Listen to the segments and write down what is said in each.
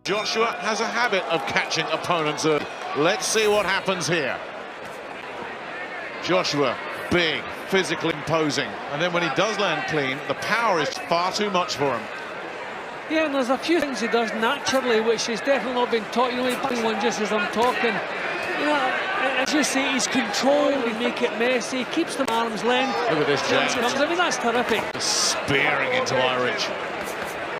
Joshua has a habit of catching opponents early. Let's see what happens here. Joshua, big, physically imposing. And then when he does land clean, the power is far too much for him. Yeah, and there's a few things he does naturally, which he's definitely not been taught. You know, he's putting one just as I'm talking. You know, as you say, he's controlled, he make it messy, he keeps them arm's length. Look at this jab. I mean, that's terrific. Just spearing into Airich.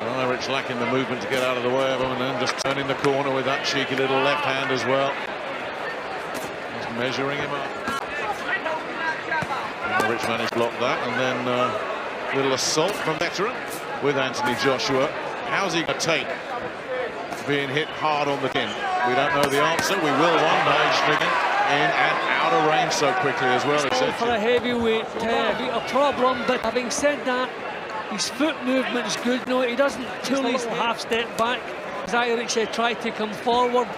Airich lacking the movement to get out of the way of him, and then just turning the corner with that cheeky little left hand as well. Just measuring him up. Airich managed to block that, and then a little assault from veteran with Anthony Joshua. How's he going to take being hit hard on the chin? We don't know the answer. We will one day. Schmigen in and out of range so quickly as well. For a heavyweight, a problem, but having said that, his foot movement's good. No, he doesn't pull his half step back as Airich tried to come forward.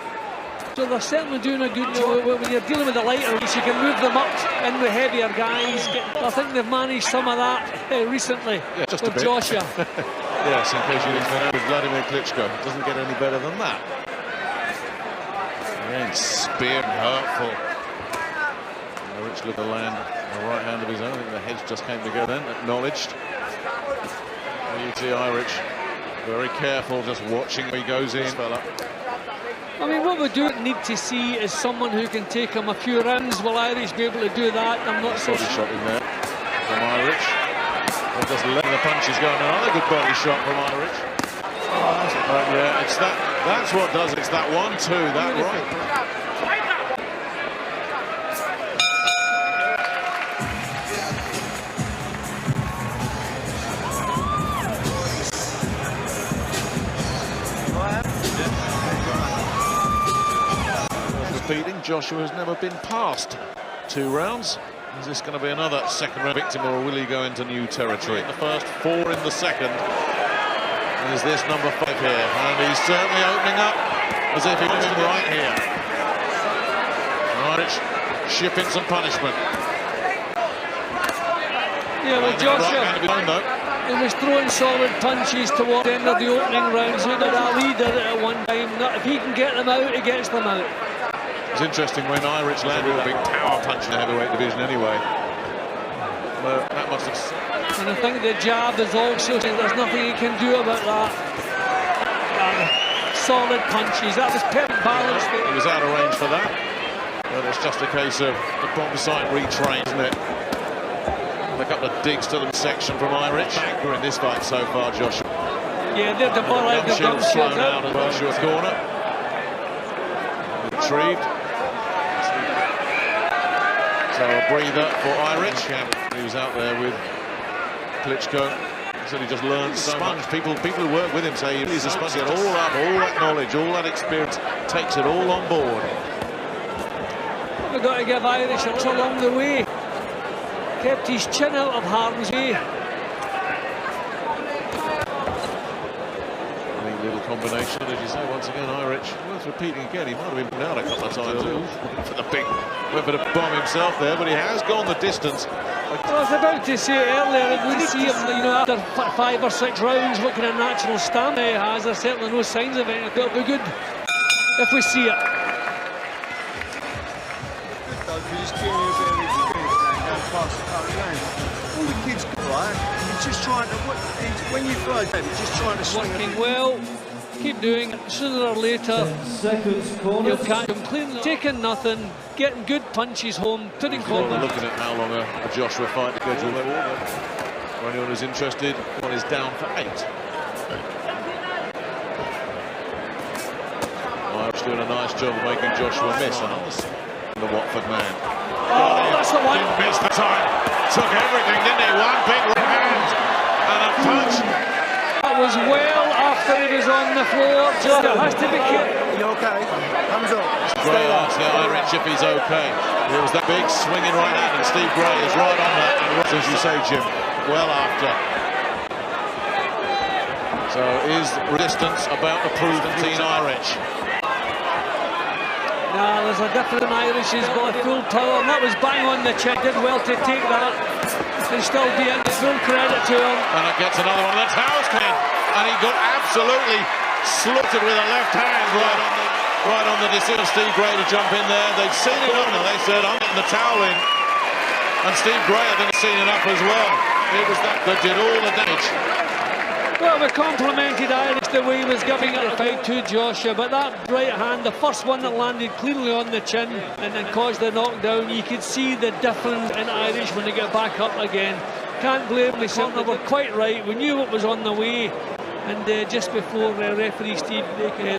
So they're certainly doing a good job. When you're dealing with the lighter weights, you can move them up in with heavier guys. I think they've managed some of that recently with Joshua. Yes, in case you didn't know, with Vladimir Klitschko. It doesn't get any better than that. Again, spear hurtful. Airich looked to land the right hand of his own. I think the heads just came together then, acknowledged. You see Airich very careful, just watching where he goes in. I mean, what we do need to see is someone who can take him a few rounds. Will Airich be able to do that? I'm not so sure. Shot in there from Airich. They're just letting the punches go. Another good body shot from Airich. Yeah, it's that. That's what does it. It's that 1-2, that right. Beating. Joshua has never been past 2 rounds. Is this going to be another second round victim, or will he go into new territory? In the first, 4 in the second. Is this number 5 here? And he's certainly opening up as if he was right here. Airich shipping some punishment. Yeah, well, Joshua, he was throwing solid punches towards the end of the opening rounds. He had a leader at one time. If he can get them out, he gets them out. It's interesting when Airich landed a big power punch in the heavyweight division anyway. But that must have... And I think the jab is also... There's nothing he can do about that. Solid punches. That was perfect balance. He was out of range for that. But it's just a case of the bottom side retrained, isn't it? A couple of digs to the section from Airich. In this fight so far, Joshua. Yeah, they're the ball out. The gum thrown out as well. Joshua's corner. Retrieved. So a breather for Airich. He was out there with Klitschko. He said he just learned so much. People who work with him say he's a sponge. Get all up, all that knowledge, all that experience, takes it all on board. We've got to give Airich a little along the way. Kept his chin out of harm's way. Neat little combination, as you say, once again, Airich, worth repeating again, he might have been out a couple of times. Went for the bomb himself there, but he has gone the distance. Well, I was about to say earlier, if we see him, you know, after 5 or 6 rounds, what kind of natural stamina he has, there's certainly no signs of it. It'll be good if we see it. All the kids go right. He's just trying to. When you throw it, he's just trying to swing. Working well. Keep doing it. Sooner or later, you'll catch him clean. Taking nothing, getting good punches home, putting corner. Looking at how long a Joshua fight schedule there will. For anyone who's interested, one is down for 8. Airich doing a nice job of making Joshua miss. The Watford man. Oh, that's the one. Didn't miss the time. Took everything, didn't he? One big hand and a punch. That was well after he was on the floor. Just has to be careful. You okay? Thumbs up. Gray asks Airich if he's okay. It was that big swinging right hand, and Steve Gray is right on that. And as you say, Jim, well after. So is resistance about to prove Konstantin Airich? Nah, there's a different Irish. He's got full power, and that was bang on the chin. Did well to take that and still be in. Full credit to him. And it gets another one. That's how it's clean. And he got absolutely slaughtered with a left hand right on the decision of Steve Gray to jump in there. They'd seen it up and they said, I'm getting the towel in. And Steve Gray had then seen it up as well. It was that did all the damage. Well, we complimented Airich the way he was giving it a fight to Joshua, but that right hand, the first one that landed clearly on the chin and then caused the knockdown, you could see the difference in Airich when he got back up again. Can't blame me, they were quite right. We knew what was on the way, and just before referee Steve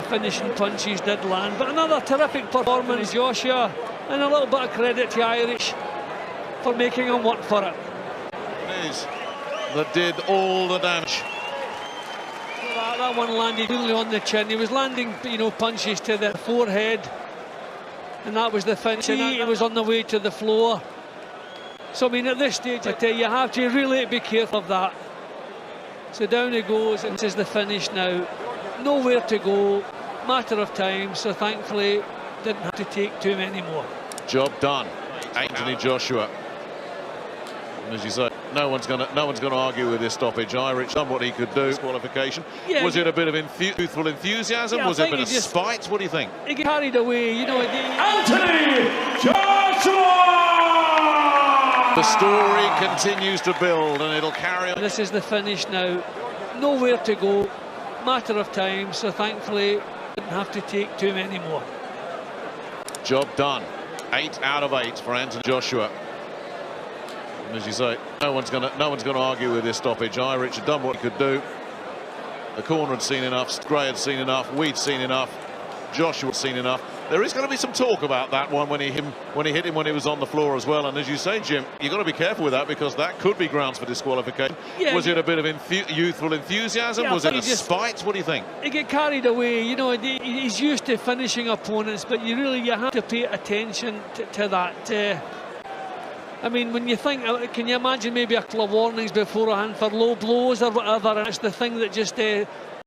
finishing punches did land. But another terrific performance, Joshua, and a little bit of credit to Airich for making him work for it. It is that did all the damage. That one landed really on the chin. He was landing, punches to the forehead, and that was the finish. He was on the way to the floor. So I mean, at this stage, I tell you, have to really be careful of that. So down he goes, and this is the finish now. Nowhere to go, matter of time. So thankfully, didn't have to take too many more. Job done, Anthony Joshua. And as you say, no one's going to argue with this stoppage. Airich done what he could do. Disqualification. Yeah, was it a bit of youthful enthusiasm? Was it a bit of spite? What do you think? He got carried away, Anthony Joshua! The story continues to build, and it'll carry on. This is the finish now. Nowhere to go, matter of time. So thankfully, didn't have to take too many more. Job done. 8 out of 8 for Anthony Joshua. And as you say, no one's going to argue with this stoppage. Airich had done what he could do. The corner had seen enough. Gray had seen enough. We'd seen enough. Joshua had seen enough. There is going to be some talk about that one when he hit him when he was on the floor as well. And as you say, Jim, you've got to be careful with that because that could be grounds for disqualification. Yeah, was it a bit of youthful enthusiasm? Yeah, was it a spite? What do you think? He get carried away. He's used to finishing opponents, but you have to pay attention to that. I mean, when you think, can you imagine maybe a couple of warnings beforehand for low blows or whatever? And it's the thing that just